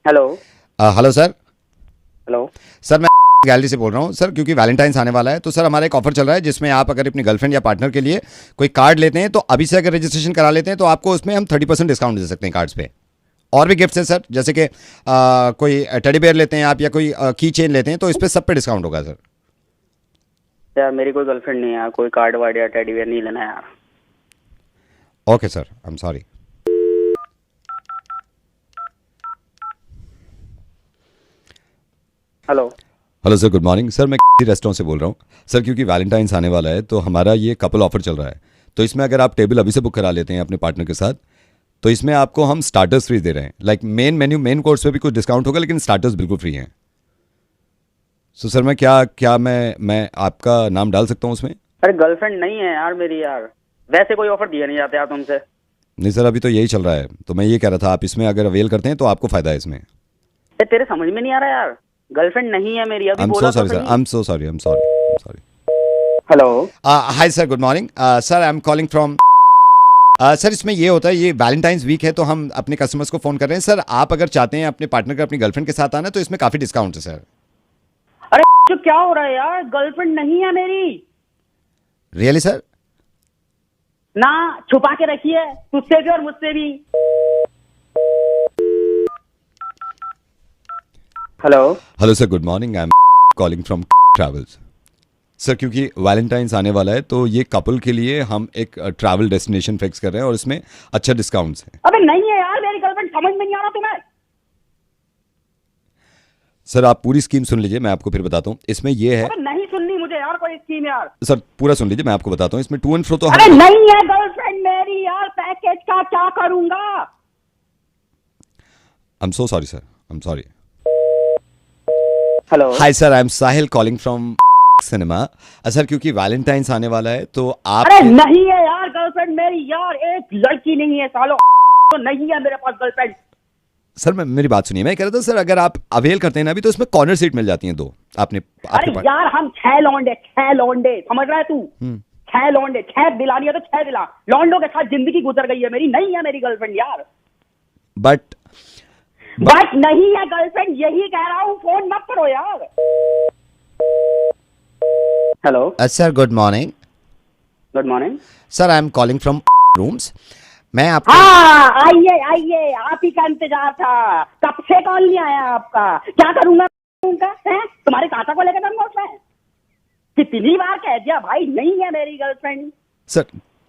Hello. Hello sir. Hello. Sir मैं gallery से बोल रहा हूँ सर, क्योंकि वैलेंटाइंस आने वाला है तो सर हमारा एक ऑफर चल रहा है जिसमें आप अगर अपनी गर्लफ्रेंड या पार्टनर के लिए कोई कार्ड लेते हैं तो अभी से अगर रजिस्ट्रेशन करा लेते हैं तो आपको उसमें हम 30% डिस्काउंट दे सकते हैं कार्ड्स पे। और भी गिफ्ट्स हैं सर, जैसे कि कोई टेडी बेयर लेते हैं आप या कोई की चेन लेते हैं तो इस पर सब पे डिस्काउंट होगा सर। यार मेरी कोई गर्लफ्रेंड नहीं है यार, कोई कार्ड वार्ड या टेडी बेयर नहीं लेना यार। Okay sir, I am sorry. Hello. Hello sir, good morning sir. मैं रेस्टोरेंट से बोल रहा हूँ सर, क्योंकि वैलेंटाइंस आने वाला है तो हमारा ये कपल ऑफर चल रहा है। तो इसमें अगर आप टेबल अभी से बुक करा लेते हैं अपने पार्टनर के साथ तो इसमें आपको हम स्टार्टर्स फ्री दे रहे हैं। Like main menu, main course पे भी कुछ डिस्काउंट होगा लेकिन स्टार्टर्स बिल्कुल फ्री हैं। सो सर मैं क्या क्या मैं आपका नाम डाल सकता हूँ उसमें? अरे गर्लफ्रेंड नहीं है यार मेरी यार, वैसे कोई ऑफर दिया नहीं जाते यार तुमसे। नहीं सर, अभी तो यही चल रहा है तो मैं ये कह रहा था आप इसमें अगर अवेल करते हैं तो आपको फ़ायदा है इसमें। तेरे समझ में नहीं आ रहा यार, गर्लफ्रेंड नहीं है मेरी, अभी आई एम बोला सो तो सॉरी सर, सही। I am so sorry, I am sorry, I am sorry. Hello. Hi sir, good morning sir. I am calling from sir, इसमें ये होता है, ये वैलेंटाइंस वीक है तो हम अपने कस्टमर्स को फ़ोन कर रहे हैं सर। आप अगर चाहते हैं अपने पार्टनर को अपनी गर्लफ्रेंड के साथ आना तो इसमें काफ़ी डिस्काउंट है सर। अरे तो क्या हो रहा है यार, गर्लफ्रेंड नहीं है मेरी रियली सर? ना, छुपा के रखी है तुझसे भी और मुझसे भी। Hello. Hello sir, good morning. I am calling from travels sir. क्योंकि वैलेंटाइंस आने वाला है तो ये कपल के लिए हम एक ट्रैवल डेस्टिनेशन फिक्स कर रहे हैं और इसमें अच्छा डिस्काउंट्स हैं। अबे नहीं है यार मेरी गर्लफ्रेंड, समझ में नहीं आ रहा तुम्हें? सर आप पूरी स्कीम सुन लीजिए, मैं आपको फिर बताता हूँ। इसमें ये है अबे नहीं सुननी मुझे यार कोई स्कीम यार। सर, पूरा सुन लीजिए, मैं आपको बताता हूँ। इसमें टू एंड फ्रो तो अरे नहीं है गर्लफ्रेंड मेरी यार, पैकेज का क्या करूंगा? I am so sorry sir, I am sorry. Hello. Hi sir, I am Sahil calling from cinema. Sir क्योंकि वैलेंटाइंस आने वाला है तो आप अरे नहीं है यार गर्लफ्रेंड मेरी यार, एक लड़की नहीं है सालो, तो नहीं है मेरे पास गर्लफ्रेंड। सर मेरी बात सुनिए, मैं कह रहा था सर अगर आप अवेल करते हैं ना अभी तो इसमें कॉर्नर सीट मिल जाती हैं दो आपने अरे आपके यार हम 6 लौंडे समझ रहा है तू? 6 लौंडे, 6 दिलानी है तो 6 दिला। लौंडों के साथ जिंदगी गुजर गई है मेरी, नहीं है मेरी गर्लफ्रेंड यार। बट बट नहीं है गर्लफ्रेंड, यही कह रहा हूँ, फोन मत करो यार। Hello. Sir good morning. Good morning. Sir I am calling from rooms. मैं आपको हाँ आइए आइए, आप ही का इंतजार था, कब से कॉल नहीं आया आपका। क्या करूंगा उनका है, तुम्हारे चाचा को लेकर जाऊंगा उसमें? कितनी बार कह दिया भाई, नहीं है मेरी girlfriend. Sir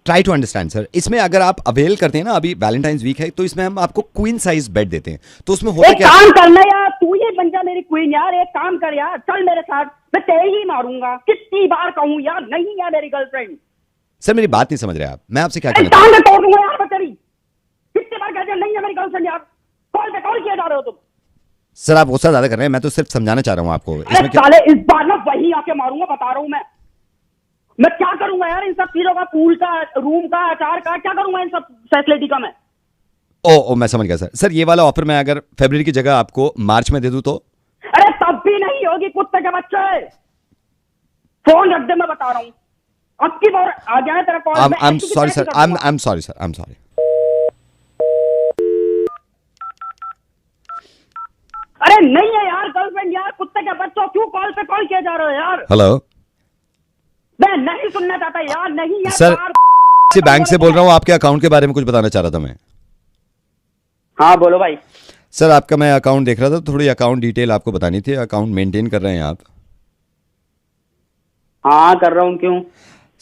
try to understand sir, इसमें अगर आप अवेल करते हैं ना, अभी वैलेंटाइंस वीक है तो इसमें हम आपको क्वीन साइज बेड देते हैं। तो उसमें होता एक क्या काम करना यार, तू ये बन जा मेरी क्वीन यार, एक काम कर यार, चल मेरे साथ, मैं तेरे ही मारूंगा। कितनी बार कहूं यार, नहीं है मेरी गर्लफ्रेंड। सर मेरी बात नहीं समझ रहे आप, मैं आपसे क्या अरे कहना चाहता टांग तोड़ दूंगा यार मैं तेरी। कितनी बार कह दिया नहीं है मेरी गर्लफ्रेंड यार, कॉल पे कॉल किया जा रहे हो तुम। हूं? सर आप गुस्सा ज्यादा कर रहे हैं, मैं तो सिर्फ समझाना चाह रहा हूं आपको। अरे इसमें क्या साले इस बार ना वही आके मारूंगा, बता रहा हूं मैं क्या करूंगा यार इन सब चीजों का, पूल का, रूम का, अचार का, क्या करूंगा इन सब फैसिलिटी का मैं? ओ मैं समझ गया सर। सर ये वाला ऑफर मैं अगर फरवरी की जगह आपको मार्च में दे दूं तो? अरे तब भी नहीं होगी कुत्ते के बच्चे, फोन रख दे, मैं बता रहा हूं। अब की बार आ गया है तेरा call. I am sorry sir, I am sorry sir, I am sorry. अरे नहीं है यार गर्लफ्रेंड यार, कुत्ते के बच्चों, क्यों कॉल पे कॉल किए जा रहे हो यार? हेलो मैं नहीं सुनना चाहता यार, नहीं है सर, यार। से बैंक से बोल रहा हूँ, आपके अकाउंट के बारे में कुछ बताना चाह रहा था मैं। हाँ बोलो भाई। सर आपका मैं अकाउंट देख रहा था, थोड़ी अकाउंट डिटेल आपको बतानी थी। अकाउंट मेंटेन कर रहे हैं आप? हाँ कर रहा हूँ, क्यों?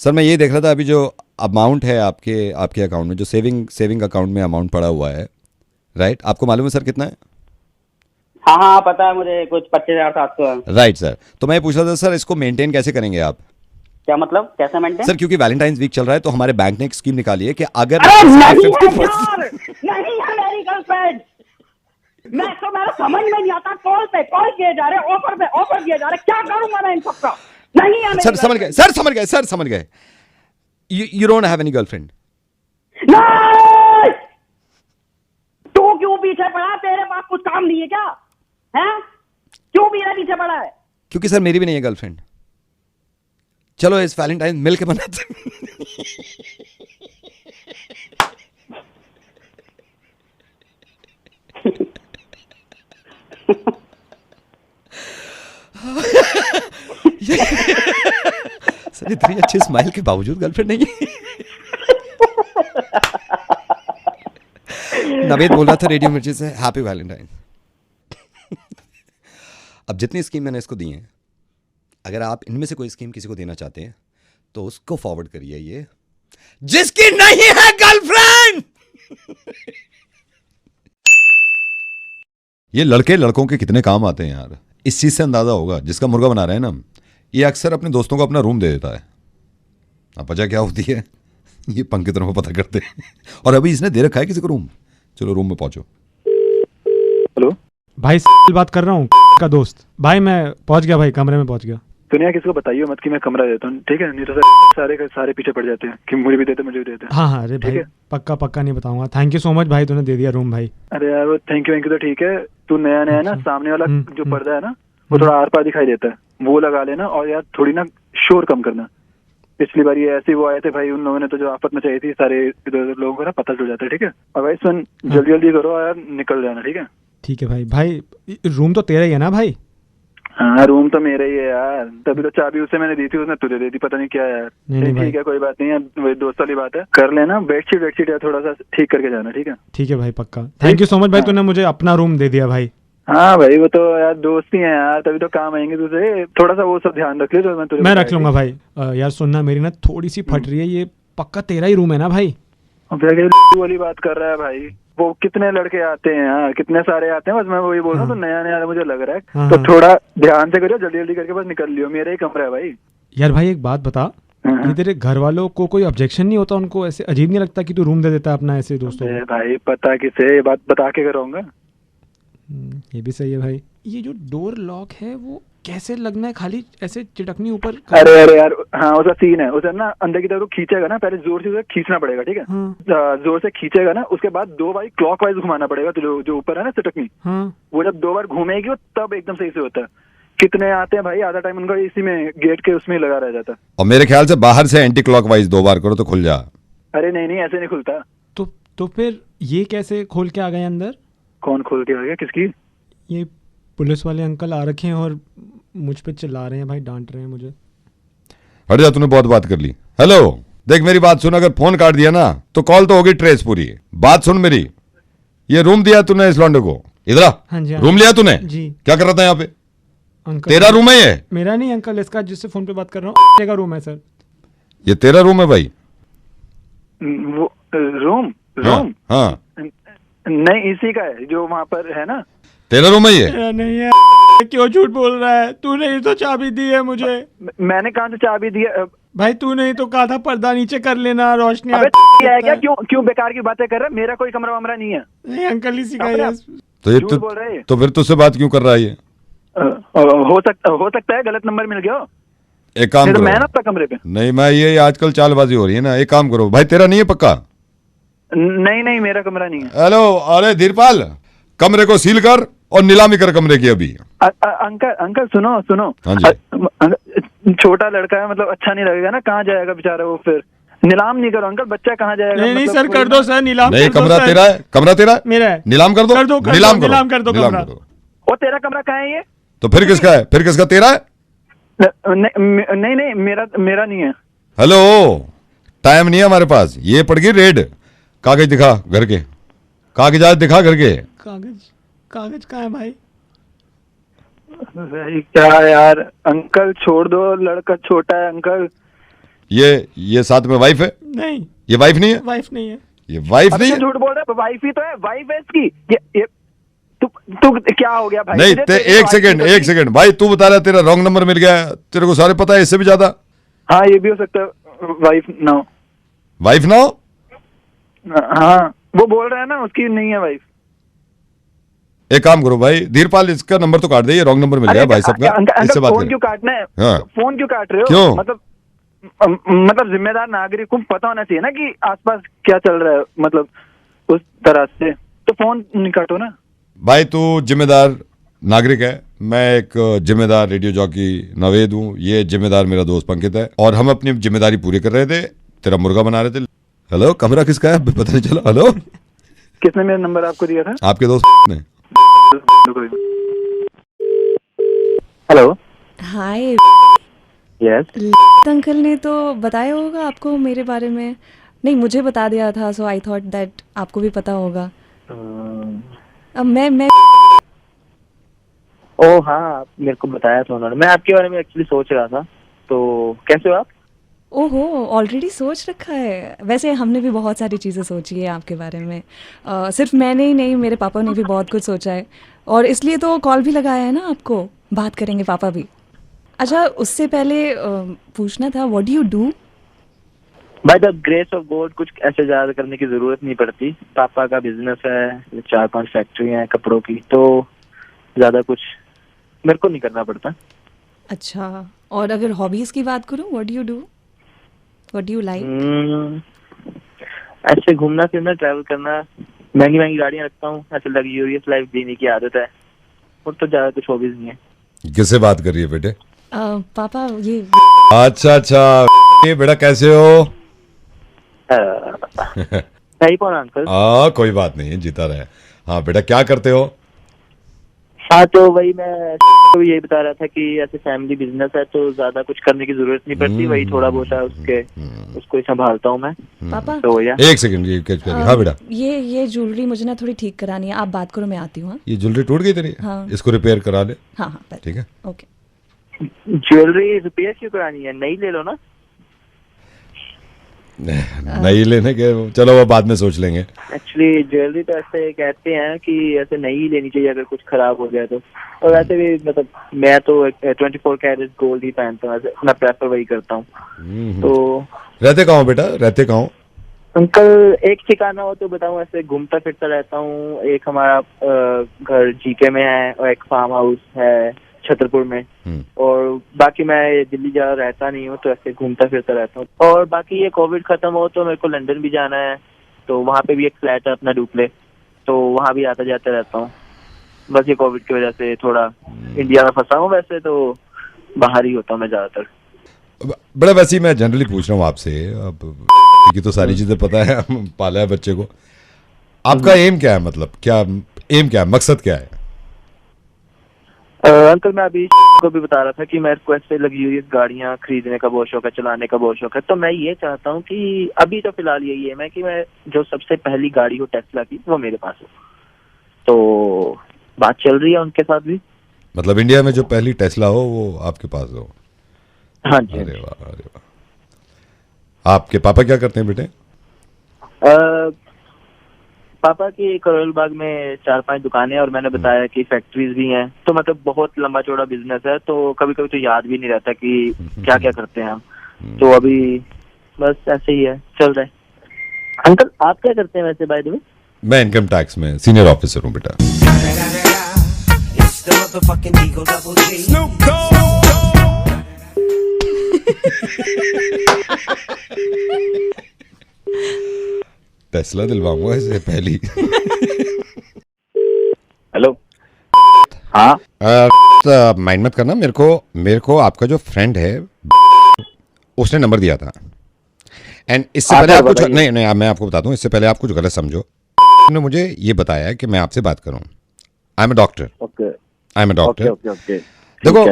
सर मैं ये देख रहा था अभी जो अमाउंट है आपके आपके अकाउंट में, जो सेविंग अकाउंट में अमाउंट पड़ा हुआ है, राइट? आपको मालूम है सर कितना है? हाँ हाँ पता है मुझे, कुछ 25,700 है। राइट सर, तो मैं पूछ रहा था सर इसको मेंटेन कैसे करेंगे आप? क्या मतलब, कैसे मेंटेन? सर क्योंकि वैलेंटाइंस वीक चल रहा है तो हमारे बैंक ने एक स्कीम निकाली है कि अगर अरे नहीं है 50% यार, नहीं है मेरी गर्लफ्रेंड। मेरा समझ में नहीं आता, कॉल पे कॉल किए जा रहे, ऑफर पे ऑफर किए जा रहे, क्या करूंगा मैं इन सबका? नहीं है मेरी सर समझ गए, सर समझ गए, सर समझ गए। You don't have any girlfriend? नहीं! तू क्यों पीछे पड़ा, तेरे पास कुछ काम नहीं है क्या? हैं? क्यों मेरे पीछे पड़ा है? क्योंकि सर मेरी भी नहीं है गर्लफ्रेंड। चलो इस वैलेंटाइन मिल के मनाते हैं। सर इतनी अच्छी स्माइल के बावजूद गर्लफ्रेंड नहीं है। नवेद बोल रहा था रेडियो मिर्ची से, हैप्पी वैलेंटाइन। अब जितनी स्कीम मैंने इसको दी हैं, अगर आप इनमें से कोई स्कीम किसी को देना चाहते हैं तो उसको फॉरवर्ड करिए, ये जिसकी नहीं है गर्लफ्रेंड। ये लड़के लड़कों के कितने काम आते हैं यार, इस चीज से अंदाजा होगा। जिसका मुर्गा बना रहे हैं ना, ये अक्सर अपने दोस्तों को अपना रूम दे देता है। अब वजह क्या होती है, ये पंख की तरफ पता करते हैं। और अभी इसने दे रखा है किसी को रूम। चलो रूम में पहुंचो। हेलो भाई बात कर रहा हूँ का दोस्त। भाई मैं पहुंच गया भाई, कमरे में पहुंच गया। दुनिया किसी को बताइए मत कि मैं कमरा देता हूँ, ठीक है? नहीं तो सारे के सारे पीछे पड़ जाते हैं कि मुझे भी देते मुझे भी देते। हाँ हाँ, अरे भाई पक्का नहीं बताऊंगा। थैंक यू सो मच भाई, तूने दे दिया रूम भाई। अरे यार वो थैंक यू तो ठीक है। तू नया नया ना, सामने वाला जो पर्दा है ना वो थोड़ा आर पार दिखाई देता है, वो लगा लेना। और यार थोड़ी ना शोर कम करना। पिछली बार ये ऐसे वो आए थे भाई, उन लोगों ने तो जो आफत मचाई थी, सारे इधर उधर लोगों को ना पता चल जाता है, ठीक है? और भाई सुन, जल्दी जल्दी करो यार, निकल जाना, ठीक है? ठीक है भाई। भाई रूम तो तेरा ही है ना भाई? हाँ रूम तो मेरा ही है यार, तभी तो चाबी उसे मैंने दी थी, उसने तुझे दे दी, पता नहीं क्या यार। ठीक है कोई बात नहीं है, वही दोस्त वाली बात है, कर लेना। बेडशीट यार थोड़ा सा ठीक करके जाना, ठीक है? ठीक है भाई पक्का। थैंक यू सो मच भाई, तूने मुझे अपना रूम दे दिया भाई। हाँ भाई वो तो यार दोस्ती है यार, तभी तो काम आएंगे तुझे। थोड़ा सा वो सब ध्यान रख ले तो मैं रख लूंगा भाई। यार सुनना, मेरी ना थोड़ी सी फट रही है, ये पक्का तेरा ही रूम है ना भाई? वाली बात कर रहा है भाई, वो कितने लड़के आते हैं यार, कितने सारे आते हैं, बस मैं वही बोल रहा हूँ। तो नया नया मुझे लग रहा है, तो थोड़ा ध्यान से करियो, जल्दी जल्दी करके बस निकल लियो, मेरा ही कमरा है भाई। यार भाई एक बात बता, ये तेरे घर वालों को कोई ऑब्जेक्शन नहीं होता? उनको ऐसे अजीब नहीं लगता कि तू रूम दे देता है अपना ऐसे दोस्तों को? भाई पता किसे, ये बात बता के करूँगा। ये भी सही है भाई। ये जो डोर लॉक है वो कैसे लगना है? खाली ऐसे चिटकनी ऊपर? अरे यार हाँ, उसका सीन है, उसे ना अंदर की तरफ खींचेगा ना, पहले जोर से उसे खींचना पड़ेगा, ठीक है? जोर से खींचेगा ना, उसके बाद 2 बार क्लॉकवाइज घुमाना पड़ेगा। तो जो ऊपर है ना चिटकनी, वो जब 2 बार घूमेगी तब एकदम सही से होता है। कितने आते हैं भाई, आधा टाइम उनका इसी में गेट के उसमें लगा रह जाता है। और मेरे ख्याल से बाहर से एंटी क्लॉकवाइज 2 बार करो तो खुल जा। अरे नहीं ऐसे नहीं खुलता। तो फिर ये कैसे खोल के आ गए अंदर? कौन खोल के आ गया? किसकी? ये पुलिस वाले अंकल आ रखे हैं और मुझ पे चिल्ला रहे हैं भाई, डांट रहे हैं मुझे। हट जा, तूने बहुत बात कर ली। हेलो देख मेरी बात सुन, अगर फोन काट दिया ना तो कॉल तो होगी ट्रेस पूरी। बात सुन मेरी, ये रूम दिया तूने इस लौंडे को, इधर आ। हाँ जी, रूम लिया तूने जी। क्या कर रहा था यहाँ पे? अंकल तेरा रूम है ये? मेरा नहीं अंकल, इसका जिससे फोन पे बात कर रहा हूँ का रूम है सर। ये तेरा रूम है भाई? वो रूम हाँ नहीं, इसी का है जो वहाँ पर है ना। तेरा रूम है ये? नहीं है। क्यों झूठ बोल रहा है? तूने ही तो चाबी दी है मुझे। मैंने कहाँ से चाबी दी है भाई? तूने ही तो कहा था पर्दा नीचे कर लेना, रोशनी है क्या? क्यों बेकार की बातें कर रहा है? मेरा कोई कमरा वमरा नहीं है। नहीं अंकल, इसी का है। तो ये तो फिर तुझसे बात क्यों कर रहा है ये? हो सकता है गलत नंबर मिल गया। एक काम करो, मैं ना अपना कमरे पे नहीं, मैं ये आजकल चालबाजी हो रही है ना, एक काम करो भाई, तेरा नहीं है पक्का? नहीं मेरा कमरा नहीं है। हेलो, अरे धीरपाल, कमरे को सील कर और नीलामी कर कमरे की अभी। अंकल सुनो। हाँ जी। छोटा लड़का है, मतलब अच्छा नहीं लगेगा ना, कहाँ जाएगा बेचारा वो? फिर नीलाम नहीं करो अंकल, बच्चा कहाँ जाएगा? नहीं मतलब सर कर दो सर, नीलाम नहीं, कमरा तेरा है, कमरा तेरा है, मेरा है। नीलाम कर दो, नीलाम कर दो कमरा। और तेरा कमरा कहाँ है ये? तो फिर किसका है? फिर किसका? तेरा है? नहीं मेरा नहीं है। हेलो, टाइम नहीं है हमारे पास, ये पड़ गई रेड। कागज दिखा घर के, कागजात दिखा घर के। कागज कहाँ है भाई? क्या यार अंकल, छोड़ दो, लड़का छोटा है अंकल। ये साथ में वाइफ है? नहीं, ये वाइफ नहीं है। वाइफ नहीं है। ये वाइफ नहीं है? झूठ बोल रहा है, वाइफ ही तो है, वाइफ है इसकी। तू क्या हो गया भाई? नहीं एक सेकंड भाई, तू बता रहा तेरा रॉन्ग नंबर मिल गया, तेरे को सारे पता है, इससे भी ज्यादा। हाँ ये भी हो सकता है, वाइफ ना हो। हाँ वो बोल रहा है ना उसकी नहीं है वाइफ। एक काम करो भाई धीरपाल, इसका नंबर तो काट दे, ये रॉन्ग नंबर मिल गया भाई साहब का, इससे बात फोन क्यों काटना है? हाँ। फोन क्यों काट रहे हो? क्यों? मतलब जिम्मेदार नागरिक को पता होना चाहिए ना कि आसपास क्या चल रहा है, मतलब उस तरह से तो फोन नहीं काटो ना भाई। तू जिम्मेदार नागरिक है, मैं एक जिम्मेदार रेडियो जॉकी नवेद हूँ, ये जिम्मेदार मेरा दोस्त पंकित है, और हम अपनी जिम्मेदारी पूरी कर रहे थे, तेरा मुर्गा बना रहे थे। हेलो, कमरा किसका है पता नहीं चला? हेलो, किसने मेरा नंबर आपको दिया था? आपके दोस्त ने। हेलो। हाय। यस। अंकल ने तो बताया होगा आपको मेरे बारे में। नहीं, मुझे बता दिया था, सो आई थॉट दैट आपको भी पता होगा। अब मैं ओ हाँ, मेरे को बताया था उन्होंने। मैं आपके बारे में एक्चुअली सोच रहा था। तो कैसे हो आप? ओहो, ऑलरेडी सोच रखा है। वैसे हमने भी बहुत सारी चीज़ें सोची है आपके बारे में। सिर्फ मैंने ही नहीं, मेरे पापा ने भी बहुत कुछ सोचा है, और इसलिए तो कॉल भी लगाया है ना आपको। बात करेंगे पापा भी। अच्छा, उससे पहले पूछना था, what do you do? By the grace of God कुछ ऐसे ज्यादा करने की जरूरत नहीं पड़ती। पापा का बिजनेस है, 4-5 फैक्ट्री हैं कपड़ों की, तो ज्यादा कुछ मेरे को नहीं करना पड़ता। अच्छा, और अगर हॉबीज़ की बात करूँ, what do you do? What do you like? ऐसे घूमना फिरना, ट्रैवल करना, महंगी महंगी गाड़ियां रखता हूँ। ऐसे लग्जूरियस लाइफ जीने की आदत है, और तो ज्यादा कुछ हॉबीज नहीं है। किससे बात कर रही है बेटे? पापा, ये अच्छा, ये बेटा कैसे हो? सही कौन अंकल? कोई बात नहीं, जीता रहे। हाँ बेटा, क्या करते हो? हाँ, तो वही मैं तो यही बता रहा था कि ऐसे फैमिली बिजनेस है, तो ज्यादा कुछ करने की जरूरत नहीं पड़ती। वही थोड़ा बहुत है उसको ही संभालता हूँ मैं। पापा, तो या एक सेकंड, ये कैच करिए। हाँ बेटा, ये ज्वेलरी मुझे ना थोड़ी ठीक करानी है। आप बात करो, मैं आती हूँ। हाँ ये ज्वेलरी टूट गई तेरी? हाँ। इसको रिपेयर करा ले। हाँ हाँ, ठीक है। ओके। ज्वेलरी रिपेयर क्यों करानी है? नई ले लो ना। नहीं लेने के, चलो वो बाद में सोच लेंगे। एक्चुअली ज्वेलरी तो ऐसे कहते हैं कि ऐसे नई लेनी चाहिए अगर कुछ खराब हो जाए तो। और वैसे भी मतलब मैं तो 24 कैरेट गोल्ड ही पहनता हूँ, मैं प्रेफर वही करता हूँ। तो रहते कहाँ हो बेटा, रहते कहाँ हो? अंकल, एक ठिकाना हो तो बताऊँ? ऐसे घूमता फिरता रहता हूँ। एक हमारा घर जीके में है, और एक फार्म हाउस है छतरपुर में। और बाकी मैं दिल्ली जा रहता नहीं हूँ, तो ऐसे घूमता फिरता रहता हूँ। और बाकी ये कोविड खत्म हो तो मेरे को लंदन भी जाना है, तो वहाँ पे भी एक फ्लैट है अपना डुप्ले, तो वहाँ भी आता जाता रहता हूँ। बस ये कोविड की वजह से थोड़ा इंडिया में फंसा हूँ, वैसे तो बाहर ही होता हूँ मैं ज्यादातर। बड़ा वैसे ही मैं जनरली पूछ रहा हूँ आपसे, अब की तो सारी चीजें पता है, पाला है बच्चे को। आपका एम क्या है, मतलब क्या एम क्या है, मकसद क्या है? अंकल, मैं अभी को भी बता रहा था कि मेरे को ऐसे लग्जूरियस गाड़ियां खरीदने का बहुत शौक है, चलाने का बहुत शौक है। तो मैं ये चाहता हूँ कि अभी तो फिलहाल यही है कि मैं जो सबसे पहली गाड़ी हो टेस्ला की, वो मेरे पास हो। तो बात चल रही है उनके साथ भी। मतलब इंडिया में जो पहली टेस्ला हो वो आपके पास हो? हाँ जी। अरे वाह, अरे वाह। आपके पापा क्या करते हैं बेटे? पापा की करोल बाग में 4-5 दुकानें, और मैंने बताया कि फैक्ट्रीज भी हैं। तो मतलब बहुत लंबा चौड़ा बिजनेस है, तो कभी कभी तो याद भी नहीं रहता कि क्या क्या करते हैं हम। तो अभी बस ऐसे ही है, चल रहा है। अंकल, आप क्या करते हैं वैसे, बाय द वे? मैं इनकम टैक्स में सीनियर ऑफिसर हूँ बेटा। टेस्ला दिलवाऊंगा इसे पहली। हेलो। हाँ। माइंड मत करना, मेरे को आपका जो फ्रेंड है उसने नंबर दिया था। एंड इससे पहले आप कुछ नहीं, मैं आपको बताता हूँ, इससे पहले आप कुछ गलत समझो। ने मुझे ये बताया कि मैं आपसे बात करूं। I am a doctor. I am a doctor. देखो,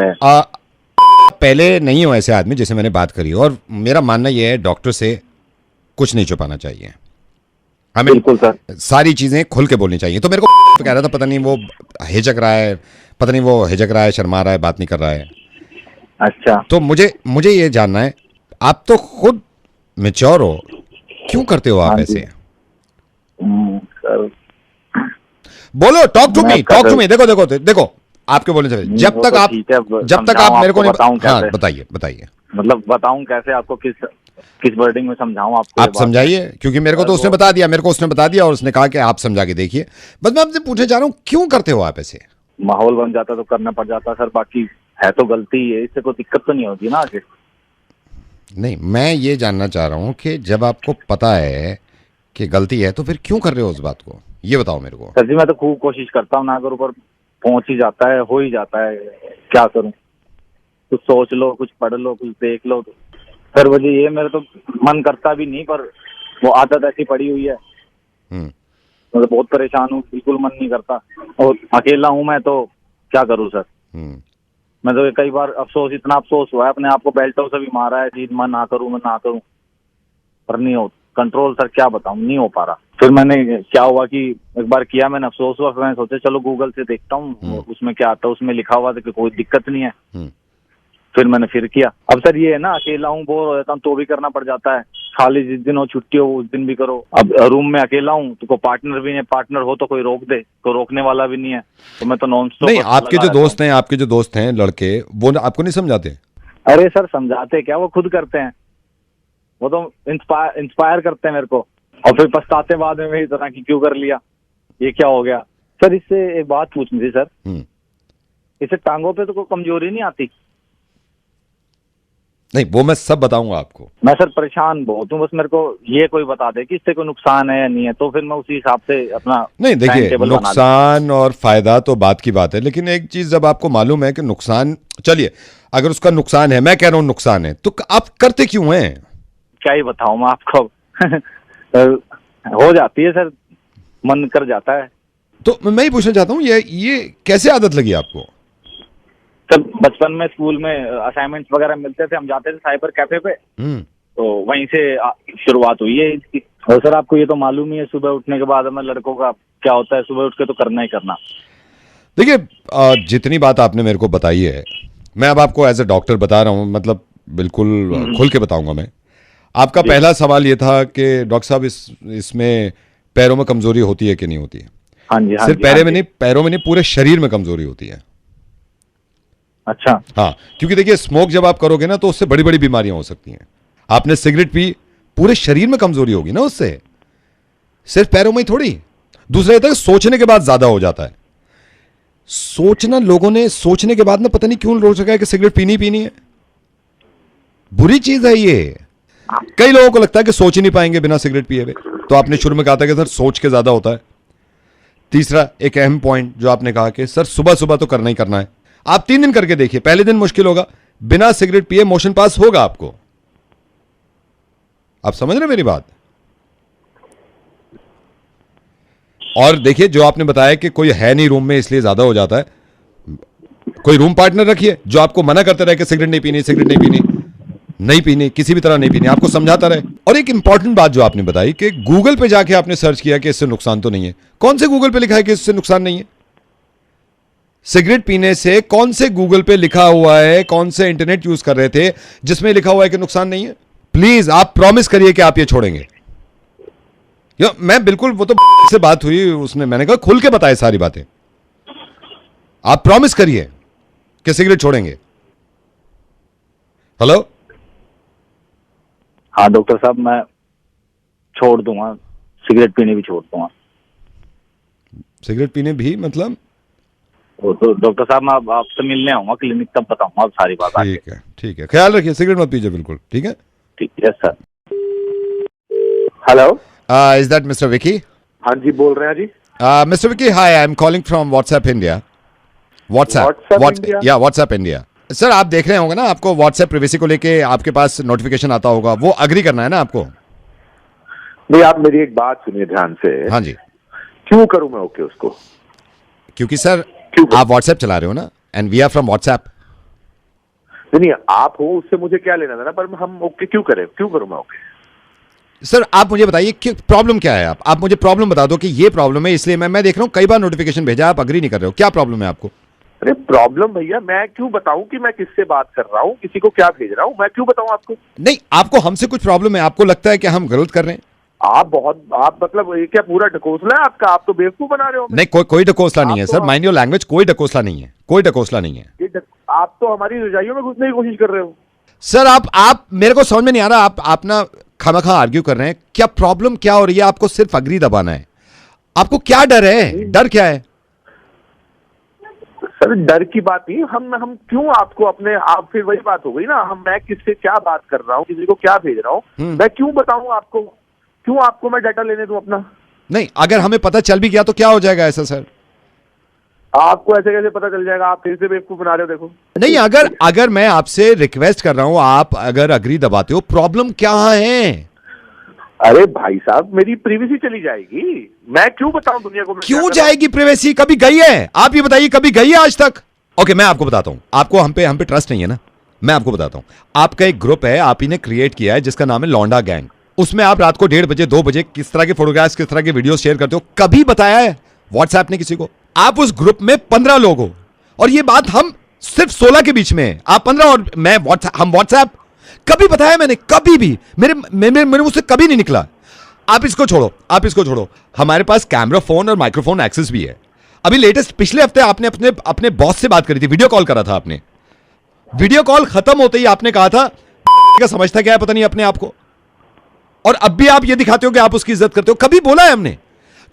पहले नहीं हो ऐसे आदमी जिसे मैंने बात करी, और मेरा मानना यह है डॉक्टर से कुछ नहीं छुपाना चाहिए हमें। बिल्कुल सर। सारी चीजें खुल के बोलनी चाहिए। तो मेरे को कह रहा था पता नहीं वो हिचक रहा है, शर्मा रहा है, बात नहीं कर रहा है। अच्छा। तो मुझे ये जानना है, आप तो खुद मैच्योर हो, क्यों करते हो आप ऐसे? सर बोलो, टॉक टू मी। देखो आपके बोलने से जब तक आप मेरे को नहीं बताऊं। हाँ, बताइए। मतलब बताऊं कैसे आपको, किस वर्डिंग में समझाऊं आपको? आप समझाइए, क्योंकि मेरे को तो उसने बता दिया, और उसने कहा कि आप समझा के देखिए। बस मैं आपसे पूछने जा रहा हूँ, क्यों करते हो आप ऐसे? माहौल बन जाता तो करना पड़ जाता सर, बाकी है तो गलती है, इससे कोई दिक्कत तो नहीं होती ना आगे। नहीं, मैं ये जानना चाह रहा हूँ कि जब आपको पता है कि गलती है तो फिर क्यों कर रहे हो उस बात को, ये बताओ मेरे को। सर जी, मैं तो खूब कोशिश करता हूँ ना, अगर ऊपर पहुंच ही जाता है, हो ही जाता है, क्या करूं? कुछ सोच लो, कुछ पढ़ लो, कुछ देख लो। सर वजह ये, मेरा तो मन करता भी नहीं, पर वो आदत ऐसी पड़ी हुई है। मतलब बहुत परेशान हूँ, बिल्कुल मन नहीं करता, और अकेला हूँ मैं, तो क्या करूँ सर? मैं तो कई बार इतना अफसोस हुआ है, अपने आप को बेल्टों से भी मारा है, चीज मैं ना करूं पर नहीं हो कंट्रोल सर, क्या बताऊं, नहीं हो पा रहा। फिर मैंने क्या हुआ कि एक बार किया मैंने, अफसोस हुआ, फिर मैंने सोचा चलो गूगल से देखता हूँ उसमें क्या आता है। उसमें लिखा हुआ था कि कोई दिक्कत नहीं है। फिर मैंने फिर किया। अब सर ये है ना, अकेला हूँ, बोर हो जाता हूँ तो भी करना पड़ जाता है। खाली जिस दिन हो, छुट्टी हो, उस दिन भी करो। अब रूम में अकेला हूँ तो कोई पार्टनर भी नहीं, पार्टनर हो तो कोई रोक दे, तो रोकने वाला भी नहीं है, तो मैं तो नॉन स्टॉप। नहीं, आपके जो दोस्त हैं लड़के, वो आपको नहीं समझाते? अरे सर समझाते क्या, वो खुद करते हैं। वो तो इंस्पायर करते हैं मेरे को, और फिर पछताते बाद में मेरी तरह की क्यों कर लिया, ये क्या हो गया। सर इससे एक बात पूछनी थी सर, इससे टांगों पे तो कोई कमजोरी नहीं आती? नहीं, वो मैं सब बताऊंगा आपको। मैं सर परेशान बहुत हूँ, बस मेरे को ये कोई बता दे कि इससे कोई नुकसान है या नहीं है, तो फिर मैं उसी हिसाब से अपना। नहीं देखिए, नुकसान और फायदा तो बात की बात है, लेकिन एक चीज जब आपको मालूम है कि नुकसान, चलिए अगर उसका नुकसान है, मैं कह रहा हूँ नुकसान है, तो आप करते क्यों हैं? क्या ही बताऊं मैं आपको। हो जाती है सर, मन कर जाता है। तो मैं ही पूछना चाहता हूँ, ये कैसे आदत लगी आपको? सर बचपन में स्कूल में असाइनमेंट्स वगैरह मिलते थे, हम जाते थे साइबर कैफे पे, तो वहीं से शुरुआत हुई है इसकी। और सर आपको ये तो मालूम ही है, सुबह उठने के बाद हमें लड़कों का क्या होता है, सुबह उठ के तो करना ही करना। देखिए, जितनी बात आपने मेरे को बताई है, मैं अब आपको एज ए डॉक्टर बता रहा हूँ, मतलब बिल्कुल खुल के बताऊंगा मैं। आपका पहला सवाल ये था कि डॉक्टर साहब इसमें पैरों में कमजोरी होती है कि नहीं होती है? हाँ जी, सिर्फ पैरों में नहीं, पूरे शरीर में कमजोरी होती है। अच्छा। हाँ, क्योंकि देखिए स्मोक जब आप करोगे ना, तो उससे बड़ी बड़ी बीमारियां हो सकती हैं। आपने सिगरेट पी, पूरे शरीर में कमजोरी होगी ना उससे, सिर्फ पैरों में ही थोड़ी। दूसरा ये था कि सोचने के बाद ज्यादा हो जाता है। सोचना, लोगों ने सोचने के बाद ना पता नहीं क्यों रोक सका है कि सिगरेट पीनी है। बुरी चीज है ये। कई लोगों को लगता है कि सोच ही नहीं पाएंगे बिना सिगरेट पिए हुए, तो आपने शुरू में कहा था कि सर सोच के ज्यादा होता है। तीसरा एक अहम पॉइंट जो आपने कहा कि सर सुबह सुबह तो करना ही करना है। आप 3 दिन करके देखिए, पहले दिन मुश्किल होगा, बिना सिगरेट पिए मोशन पास होगा आपको। आप समझ रहे मेरी बात? और देखिए, जो आपने बताया कि कोई है नहीं रूम में इसलिए ज्यादा हो जाता है, कोई रूम पार्टनर रखिए जो आपको मना करते रहे कि सिगरेट नहीं पीनी, किसी भी तरह नहीं पीनी, आपको समझाता रहे। और एक इंपॉर्टेंट बात जो आपने बताई कि गूगल पे जाके आपने सर्च किया कि इससे नुकसान तो नहीं है। कौन से गूगल पे लिखा है कि इससे नुकसान नहीं है? सिगरेट पीने से कौन से गूगल पे लिखा हुआ है, कौन से इंटरनेट यूज कर रहे थे जिसमें लिखा हुआ है कि नुकसान नहीं है? प्लीज आप प्रॉमिस करिए कि आप ये छोड़ेंगे। मैं बिल्कुल, वो तो से बात हुई, उसने, मैंने कहा खुल के बताए सारी बातें। आप प्रॉमिस करिए कि सिगरेट छोड़ेंगे। हेलो? हाँ डॉक्टर साहब, मैं छोड़ दूंगा, सिगरेट पीने भी छोड़ दूंगा। सिगरेट पीने भी मतलब? वो तो डॉक्टर साहब मैं आपसे मिलने आऊंगा क्लिनिक, तब बताऊंगा आप सारी बात। ठीक है, ख्याल रखिए, सिगरेट मत पीजिए बिल्कुल। ठीक है, ठीक है sir. Hello, is that mister Vicky? हाँ जी, बोल रहे हैं जी। Mister Vicky, hi, I am calling from WhatsApp India. WhatsApp India. Sir आप देख रहे होंगे ना, आपको व्हाट्सएप प्राइवेसी को लेके आपके पास नोटिफिकेशन आता होगा, वो अग्री करना है ना आपको? नहीं, आप मेरी एक बात सुनिए ध्यान से। हाँ जी। क्यों करूं मैं ओके उसको? क्योंकि सर आप व्हाट्सएप चला रहे हो ना, and we are from WhatsApp. नहीं, आप हो, उससे मुझे क्या लेना देना, पर हम ओके क्यों करूं मैं ओके? सर आप मुझे बताइए कि प्रॉब्लम क्या है। आप मुझे प्रॉब्लम बता दो कि ये प्रॉब्लम है, इसलिए मैं देख रहा हूँ कई बार नोटिफिकेशन भेजा, आप अग्री नहीं कर रहे हो। क्या प्रॉब्लम है आपको? अरे प्रॉब्लम भैया, मैं क्यों बताऊं कि मैं किससे बात कर रहा हूँ, किसी को क्या भेज रहा हूँ, मैं क्यों बताऊं आपको? नहीं, आपको हमसे कुछ प्रॉब्लम है, आपको लगता है कि हम गलत कर रहे हैं। आप मतलब ये क्या पूरा ढकोसला है आपका? आप तो बेवकूफ बना रहे हो। नहीं, कोई ढकोसला नहीं है सर, माइंड योर लैंग्वेज, कोई ढकोसला नहीं है, कोई ढकोसला नहीं है। आप तो हमारी रजाइयों में घुसने की कोशिश कर रहे हो सर। आप मेरे को समझ में नहीं आ रहा, आप ना खामखा आर्ग्यू कर रहे हैं। क्या प्रॉब्लम क्या हो रही है? आपको सिर्फ अग्री दबाना है। आपको क्या डर है? डर क्या है सर? डर की बात नहीं, हम क्यों आपको अपने आप, फिर वही बात हो गई ना, मैं किससे क्या बात कर रहा हूँ, किसी को क्या भेज रहा हूँ, मैं क्यों बताऊं आपको? क्यों आपको मैं डाटा लेने दूं अपना? नहीं, अगर हमें पता चल भी गया तो क्या हो जाएगा ऐसा सर? आपको ऐसे कैसे पता चल जाएगा? आप फिर से बेवकूफ बना रहे हो। देखो, नहीं, अगर मैं आपसे रिक्वेस्ट कर रहा हूं, आप अगर अग्री दबाते हो, प्रॉब्लम क्या है? अरे भाई साहब, मेरी प्राइवेसी चली जाएगी, मैं क्यों बताऊं दुनिया को? क्यों जाएगी प्राइवेसी? कभी गई है? आप ये बताइए, कभी गई है आज तक? ओके, मैं आपको बताता हूं, आपको हम पे ट्रस्ट नहीं है ना, मैं आपको बताता हूं। आपका एक ग्रुप है, आप ही ने क्रिएट किया है, जिसका नाम है लौंडा गैंग। उसमें आप रात को 1:30 बजे 2 बजे किस तरह के फोटोग्राफ्स, किस तरह के वीडियो शेयर करते हो, कभी बताया है व्हाट्सएप ने किसी को? आप उस ग्रुप में 15 लोग हो, और ये बात हम सिर्फ 16 के बीच में है, आप 15 और मैं हम व्हाट्सएप कभी बताया मैंने? कभी भी मेरे मुझसे कभी नहीं निकला। आप इसको छोड़ो, हमारे पास कैमरा फोन और माइक्रोफोन एक्सेस भी है। अभी लेटेस्ट पिछले हफ्ते आपने अपने बॉस से बात करी थी, वीडियो कॉल करा था आपने। वीडियो कॉल खत्म होते ही आपने कहा था क्या समझता क्या है पता नहीं अपने आप को, और अब भी आप ये दिखाते हो कि आप उसकी इज्जत करते हो। कभी बोला है हमने?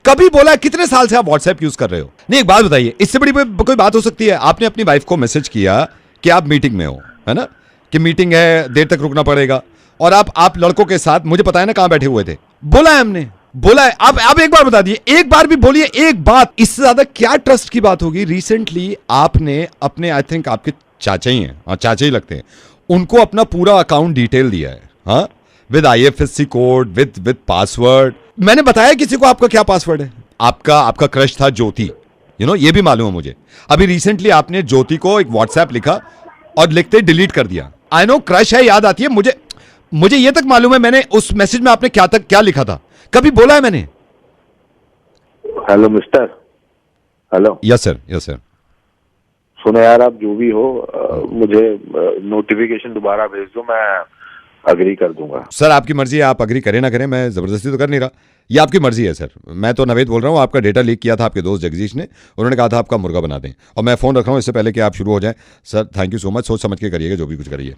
कभी बोला है? कितने साल से आप व्हाट्सएप यूज कर रहे हो? नहीं, एक बात बताइए, इससे बड़ी कोई बात हो सकती है? आपने अपनी वाइफ को मैसेज किया कि आप मीटिंग में हो, है ना, कि मीटिंग है, देर तक रुकना पड़ेगा, और आप लड़कों के साथ, मुझे पता है ना कहां बैठे हुए थे, बोला है हमने, बोला है। आप एक बार बता दिए, एक बार भी बोलिए एक बात, इससे ज्यादा क्या ट्रस्ट की बात होगी? रिसेंटली आपने अपने, आई थिंक आपके चाचा ही हैं, हाँ चाचा ही लगते हैं, उनको अपना पूरा अकाउंट डिटेल दिया है, हाँ, with IFSC code, with password. मैंने बताया किसी को आपका क्या पासवर्ड है? आपका क्रश था ज्योति, ये भी मालूम है मुझे। अभी रिसेंटली आपने ज्योति को एक व्हाट्सएप लिखा और लिखते डिलीट कर दिया। आई नो क्रश है, याद आती है मुझे ये तक मालूम है मैंने उस मैसेज में आपने क्या लिखा था, कभी बोला है मैंने? Hello mister, hello. Yes sir. सुनो यार, आप जो भी हो, मुझे नोटिफिकेशन दोबारा भेज दो, मैं अग्री कर दूंगा। सर आपकी मर्जी है, आप अग्री करें ना करें, मैं जबरदस्ती तो कर नहीं रहा, ये आपकी मर्जी है सर। मैं तो नवेद बोल रहा हूँ, आपका डेटा लीक किया था आपके दोस्त जगदीश ने, उन्होंने कहा था आपका मुर्गा बना दें, और मैं फोन रखा हूँ इससे पहले कि आप शुरू हो जाएं। Sir thank you so much, सोच समझ के करिएगा जो भी कुछ करिए।